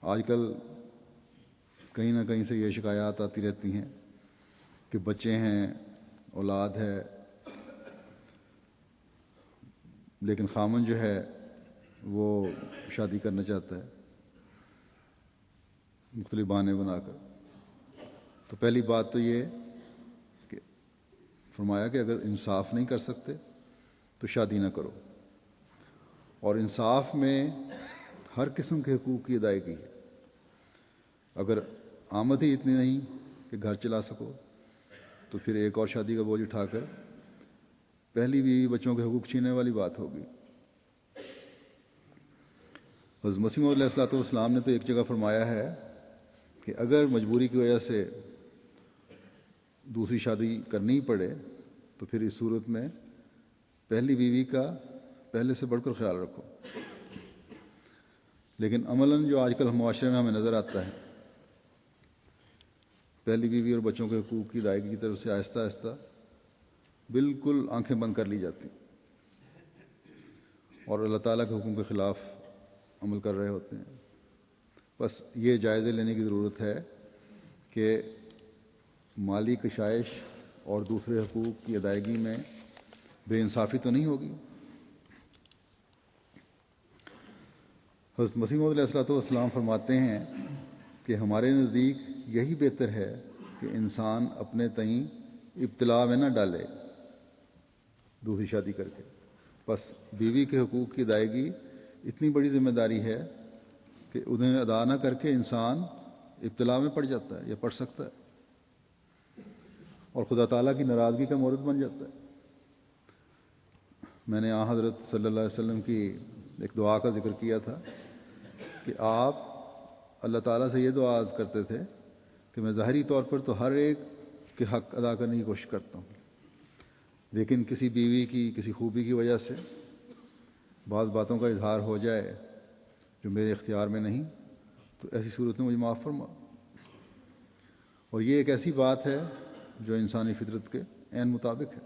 آج کل کہیں نہ کہیں سے یہ شکایات آتی رہتی ہیں کہ بچے ہیں، اولاد ہے، لیکن خامن جو ہے وہ شادی کرنا چاہتا ہے مختلف بہانے بنا کر۔ تو پہلی بات تو یہ کہ فرمایا کہ اگر انصاف نہیں کر سکتے تو شادی نہ کرو، اور انصاف میں ہر قسم کے حقوق کی ادائیگی ہے۔ اگر آمد ہی اتنی نہیں کہ گھر چلا سکو تو پھر ایک اور شادی کا بوجھ اٹھا کر پہلی بیوی بچوں کے حقوق چھیننے والی بات ہوگی۔ حضرت مسیح موعود علیہ الصلوۃ والسلام نے تو ایک جگہ فرمایا ہے کہ اگر مجبوری کی وجہ سے دوسری شادی کرنی پڑے تو پھر اس صورت میں پہلی بیوی کا پہلے سے بڑھ کر خیال رکھو۔ لیکن عملاً جو آج کل معاشرے میں ہمیں نظر آتا ہے، پہلی بیوی اور بچوں کے حقوق کی ادائیگی کی طرف سے آہستہ آہستہ بالکل آنکھیں بند کر لی جاتی اور اللہ تعالیٰ کے حکم کے خلاف عمل کر رہے ہوتے ہیں۔ بس یہ جائزے لینے کی ضرورت ہے کہ مالی کشائش اور دوسرے حقوق کی ادائیگی میں بے انصافی تو نہیں ہوگی۔ حضرت مسیح موعود علیہ الصلوۃ والسلام فرماتے ہیں کہ ہمارے نزدیک یہی بہتر ہے کہ انسان اپنے تئیں ابتلا میں نہ ڈالے دوسری شادی کر کے۔ بس بیوی کے حقوق کی ادائیگی اتنی بڑی ذمہ داری ہے کہ انہیں ادا نہ کر کے انسان ابتلا میں پڑ جاتا ہے یا پڑ سکتا ہے اور خدا تعالیٰ کی ناراضگی کا مورد بن جاتا ہے۔ میں نے حضرت صلی اللہ علیہ وسلم کی ایک دعا کا ذکر کیا تھا کہ آپ اللہ تعالیٰ سے یہ دعا عرض کرتے تھے کہ میں ظاہری طور پر تو ہر ایک کے حق ادا کرنے کی کوشش کرتا ہوں، لیکن کسی بیوی کی کسی خوبی کی وجہ سے بعض باتوں کا اظہار ہو جائے جو میرے اختیار میں نہیں، تو ایسی صورت میں مجھے معاف فرما۔ اور یہ ایک ایسی بات ہے جو انسانی فطرت کے عین مطابق ہے،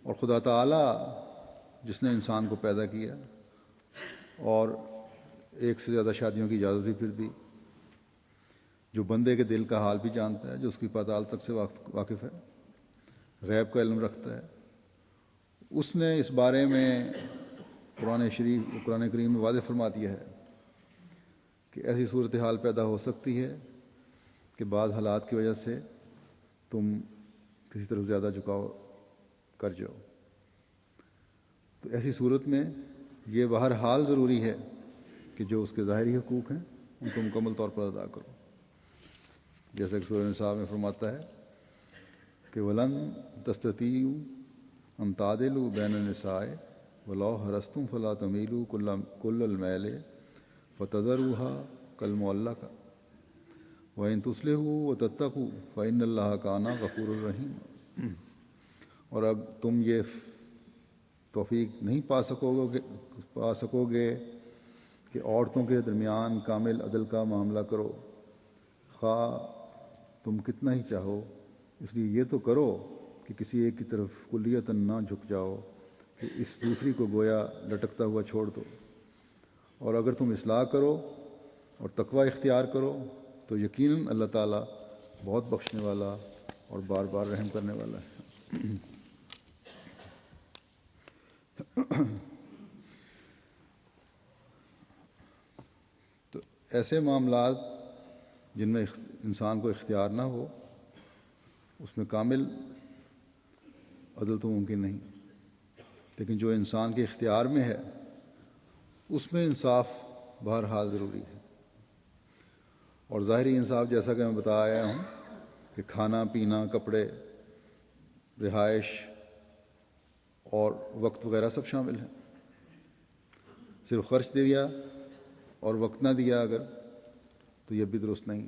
اور خدا تعالیٰ جس نے انسان کو پیدا کیا اور ایک سے زیادہ شادیوں کی اجازت بھی پھر دی، جو بندے کے دل کا حال بھی جانتا ہے، جو اس کی پاتال تک سے واقف ہے، غیب کا علم رکھتا ہے، اس نے اس بارے میں قرآن کریم میں واضح فرما دیا ہے کہ ایسی صورتحال پیدا ہو سکتی ہے کہ بعض حالات کی وجہ سے تم کسی طرف زیادہ جھکاؤ کر جاؤ۔ تو ایسی صورت میں یہ بہرحال ضروری ہے کہ جو اس کے ظاہری حقوق ہیں ان کو مکمل طور پر ادا کرو، جیسا کہ سورہ نساء میں فرماتا ہے کہ وَلَن تَسْتَطِيعُوا أَن تَعْدِلُوا بَيْنَ النِّسَاءِ وَلَوْ حَرَصْتُمْ فَلَا تَمِيلُوا كُلَّ الْمَيْلِ فَتَذَرُوهَا كَالْمُعَلَّقَةِ وَإِن تُصْلِحُوا وَتَتَّقُوا فَإِنَّ اللَّهَ كَانَ غَفُورًا رَحِيمًا۔ اور اب تم یہ توفیق نہیں پا سکو گے کہ عورتوں کے درمیان کامل عدل کا معاملہ کرو، خواہ تم کتنا ہی چاہو، اس لیے یہ تو کرو کہ کسی ایک کی طرف کلیتاً نہ جھک جاؤ کہ اس دوسری کو گویا لٹکتا ہوا چھوڑ دو، اور اگر تم اصلاح کرو اور تقوی اختیار کرو تو یقیناً اللہ تعالیٰ بہت بخشنے والا اور بار بار رحم کرنے والا ہے۔ تو ایسے معاملات جن میں انسان کو اختیار نہ ہو، اس میں کامل عدل تو ممکن نہیں، لیکن جو انسان کے اختیار میں ہے اس میں انصاف بہرحال ضروری ہے۔ اور ظاہری انصاف جیسا کہ میں بتا آیا ہوں کہ کھانا پینا، کپڑے، رہائش اور وقت وغیرہ سب شامل ہیں۔ صرف خرچ دے دیا اور وقت نہ دیا اگر، تو یہ بھی درست نہیں،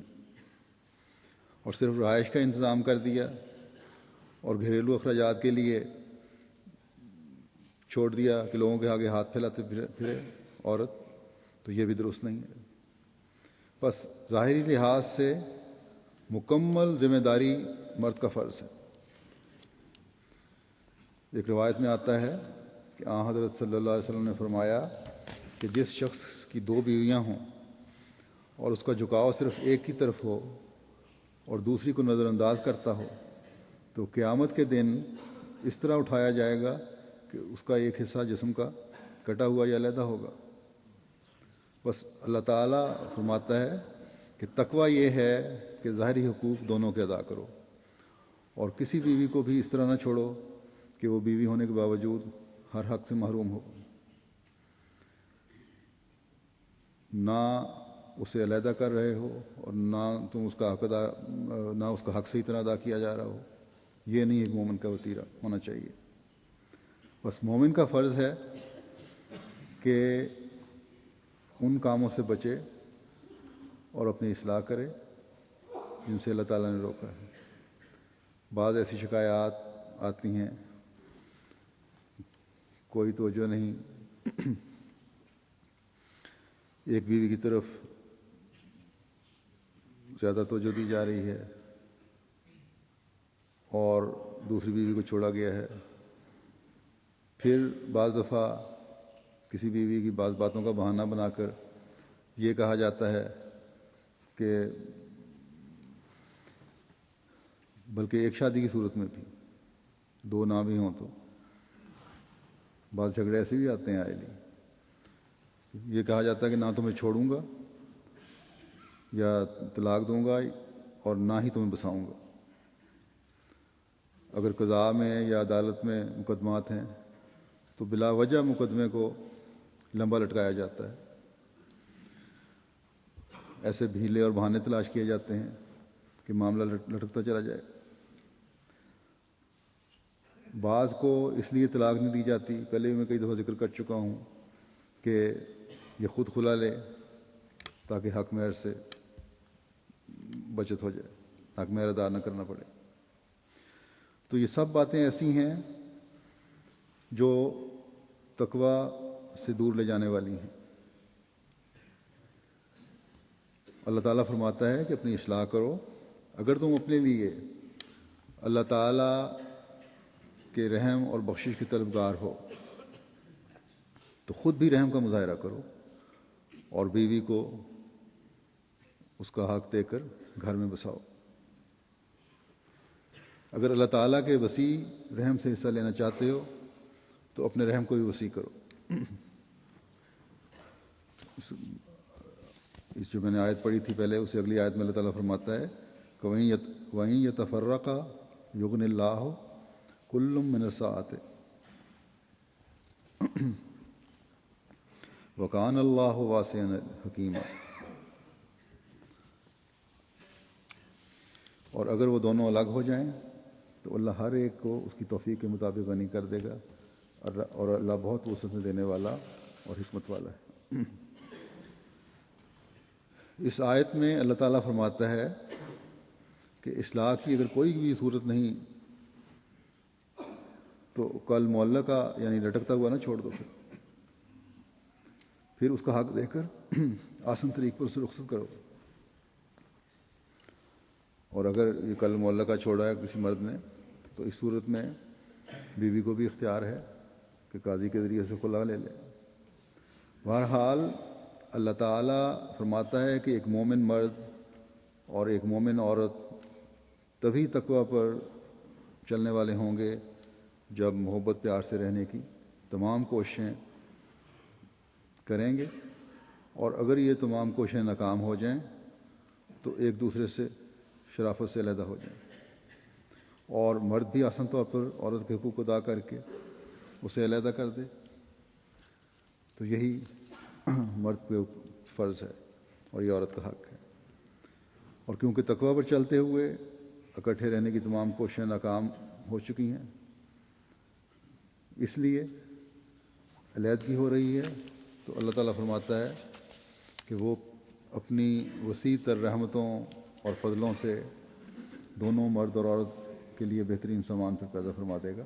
اور صرف رہائش کا انتظام کر دیا اور گھریلو اخراجات کے لیے چھوڑ دیا کہ لوگوں کے آگے ہاتھ پھیلاتے پھرے عورت، تو یہ بھی درست نہیں ہے۔ بس ظاہری لحاظ سے مکمل ذمہ داری مرد کا فرض ہے۔ ایک روایت میں آتا ہے کہ حضرت صلی اللہ علیہ وسلم نے فرمایا کہ جس شخص کی 2 بیویاں ہوں اور اس کا جھکاؤ صرف ایک کی طرف ہو اور دوسری کو نظر انداز کرتا ہو تو قیامت کے دن اس طرح اٹھایا جائے گا کہ اس کا ایک حصہ جسم کا کٹا ہوا یا علیحدہ ہوگا۔ بس اللہ تعالیٰ فرماتا ہے کہ تقوی یہ ہے کہ ظاہری حقوق دونوں کے ادا کرو، اور کسی بیوی کو بھی اس طرح نہ چھوڑو کہ وہ بیوی ہونے کے باوجود ہر حق سے محروم ہو، نہ اسے علیحدہ کر رہے ہو اور نہ تم اس کا حق صحیح طرح ادا کیا جا رہا ہو۔ یہ نہیں ایک مومن کا وتیرہ ہونا چاہیے۔ بس مومن کا فرض ہے کہ ان کاموں سے بچے اور اپنی اصلاح کرے جن سے اللہ تعالیٰ نے روکا ہے۔ بعض ایسی شکایات آتی ہیں، کوئی توجہ نہیں، ایک بیوی کی طرف زیادہ توجہ دی جا رہی ہے اور دوسری بیوی کو چھوڑا گیا ہے۔ پھر بعض دفعہ کسی بیوی کی بعض باتوں کا بہانہ بنا کر یہ کہا جاتا ہے کہ بلکہ ایک شادی کی صورت میں بھی دو نہ بھی ہوں تو بعض جھگڑے ایسے بھی آتے ہیں آئلی، یہ کہا جاتا ہے کہ نہ تمہیں چھوڑوں گا یا طلاق دوں گا اور نہ ہی تمہیں بساؤں گا۔ اگر قضاء میں یا عدالت میں مقدمات ہیں تو بلا وجہ مقدمے کو لمبا لٹکایا جاتا ہے، ایسے بھیلے اور بہانے تلاش کیے جاتے ہیں کہ معاملہ لٹکتا چلا جائے۔ بعض کو اس لیے طلاق نہیں دی جاتی، پہلے بھی میں کئی دفعہ ذکر کر چکا ہوں کہ یہ خود کھلا لے تاکہ حق مہر سے بچت ہو جائے، حق مہر ادا نہ کرنا پڑے۔ تو یہ سب باتیں ایسی ہیں جو تقوی سے دور لے جانے والی ہیں۔ اللہ تعالیٰ فرماتا ہے کہ اپنی اصلاح کرو۔ اگر تم اپنے لیے اللہ تعالیٰ کے رحم اور بخشش کی طلبگار ہو تو خود بھی رحم کا مظاہرہ کرو اور بیوی کو اس کا حق دے کر گھر میں بساؤ۔ اگر اللہ تعالیٰ کے وسیع رحم سے حصہ لینا چاہتے ہو تو اپنے رحم کو بھی وسیع کرو۔ اس جو میں نے آیت پڑھی تھی پہلے، اسے اگلی آیت میں اللہ تعالیٰ فرماتا ہے کہ وَإِن يَتَفَرَّقَا يُغْنِ اللَّهُ كُلٌّ مِّنَ السَّعَةِ وَكَانَ اللَّهُ وَاسِعًا حَكِيمًا۔ اور اگر وہ دونوں الگ ہو جائیں تو اللہ ہر ایک کو اس کی توفیق کے مطابق غنی کر دے گا، اور اللہ بہت وسعت میں دینے والا اور حکمت والا ہے۔ اس آیت میں اللہ تعالیٰ فرماتا ہے کہ اصلاح کی اگر کوئی بھی صورت نہیں تو کل معلقہ یعنی لٹکتا ہوا نہ چھوڑ دو، پھر اس کا حق دے کر آسان طریق پر اسے رخصت کرو۔ اور اگر یہ کل معلقہ چھوڑا ہے کسی مرد نے تو اس صورت میں بیوی کو بھی اختیار ہے کہ قاضی کے ذریعے سے خلا لے لے۔ بہرحال اللہ تعالیٰ فرماتا ہے کہ ایک مومن مرد اور ایک مومن عورت تبھی تقوی پر چلنے والے ہوں گے جب محبت پیار سے رہنے کی تمام کوششیں کریں گے، اور اگر یہ تمام کوششیں ناکام ہو جائیں تو ایک دوسرے سے شرافت سے علیحدہ ہو جائیں، اور مرد بھی آسان طور پر عورت کے حقوق ادا کر کے اسے علیحدہ کر دے، تو یہی مرد پہ فرض ہے اور یہ عورت کا حق ہے۔ اور کیونکہ تقوی پر چلتے ہوئے اکٹھے رہنے کی تمام کوششیں ناکام ہو چکی ہیں، اس لیے علیحدگی ہو رہی ہے، تو اللہ تعالیٰ فرماتا ہے کہ وہ اپنی وسیع تر رحمتوں اور فضلوں سے دونوں مرد اور عورت کے لیے بہترین سامان پھر پیدا فرما دے گا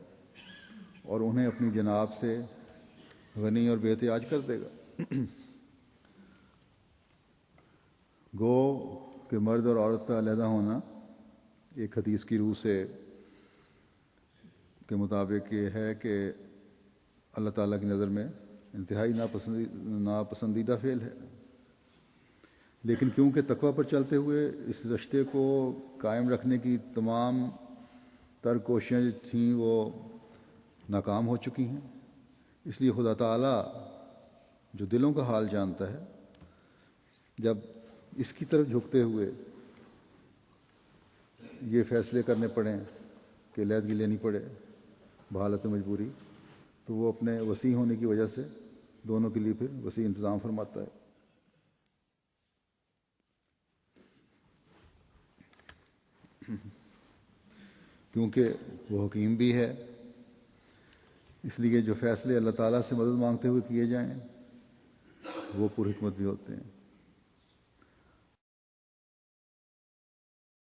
اور انہیں اپنی جناب سے غنی اور بے احتیاج کر دے گا۔ گو کہ مرد اور عورت کا علیحدہ ہونا ایک حدیث کی روح سے کے مطابق یہ ہے کہ اللہ تعالیٰ کی نظر میں انتہائی ناپسندیدہ فعل ہے، لیکن کیونکہ تقوی پر چلتے ہوئے اس رشتے کو قائم رکھنے کی تمام تر کوششیں جو تھیں وہ ناکام ہو چکی ہیں، اس لیے خدا تعالیٰ جو دلوں کا حال جانتا ہے، جب اس کی طرف جھکتے ہوئے یہ فیصلے کرنے پڑیں کہ علیحدگی لینی پڑے بحالت مجبوری، تو وہ اپنے وسیع ہونے کی وجہ سے دونوں کے لیے پھر وسیع انتظام فرماتا ہے۔ کیونکہ وہ حکیم بھی ہے، اس لیے جو فیصلے اللہ تعالیٰ سے مدد مانگتے ہوئے کیے جائیں وہ پر حکمت بھی ہوتے ہیں۔